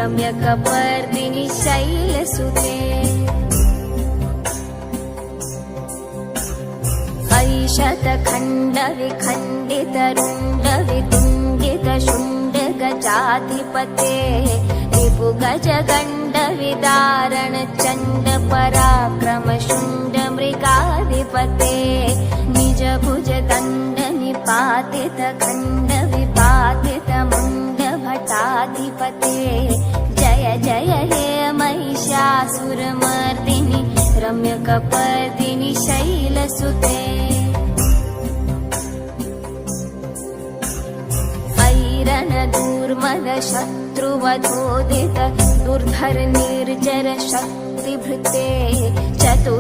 रम्यकपर्दिनि शैलसुते ऐशतखण्डविखण्डितरुण्डवितुण्डितशुण्डगजाधिपते रिपुगजगण्डविदारणचण्डपराक्रमशुण्डमृगाधिपते निजभुजदण्डनिपातितखण्डविपातितमुण्डभटाधिपते जय जय हे महिषासुरमर्दिनि रम्यकपर्दिनि शैलसुते ऐरणदूर्मदशत्रुवधोदित दुर्धरनिर्जर शक्तिभृते चतुरविचारधुरीण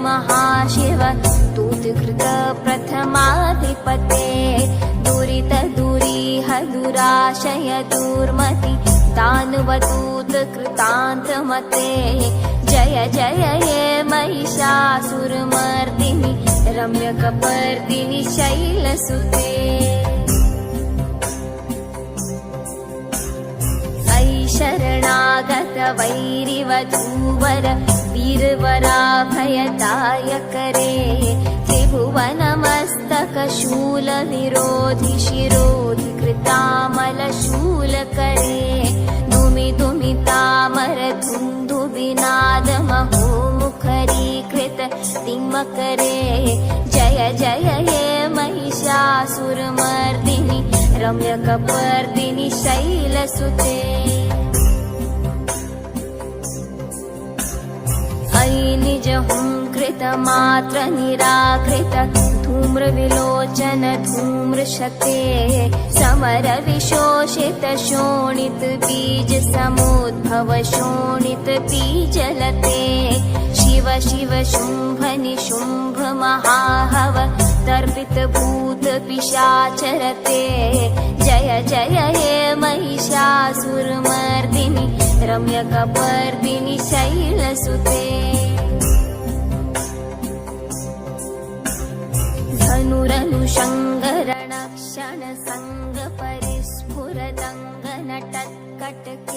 महाशिव दूतकृत प्रथमाधिपते दुरितदुरीह दुराशय दुर्मति दानवदूत कृतान्तमते जय जय हे महिषासुरमर्दिनि रम्यकपर्दिनि शैलसुते शरणागत वैरिवधूवर वीरवराभयदायकरे त्रिभुवनमस्तकशूलविरोधि शिरोधि कृतामलशूलकरे दुमिदुमितामरधुन्दुबिनादमहोमुखरीकृत तिम्मकरे जय जय हे महिषासुरमर्दिनि रम्यकपर्दिनि शैलसुते निज हुंकृतमात्र निराकृत धूम्रविलोचन धूम्रशते समर विशोषित शोणित बीज समुद्भव शोणित बीजलते शिव शिव शुंभ निशुंभ महाहव तर्पित भूत पिशाचरते जय जय हे महिषासुरमर्दिनि रम्यकपर्दिनि शैलसुते धनुरनुषङ्गरणक्षण सङ्ग परिस्फुरदङ्गनटत्कट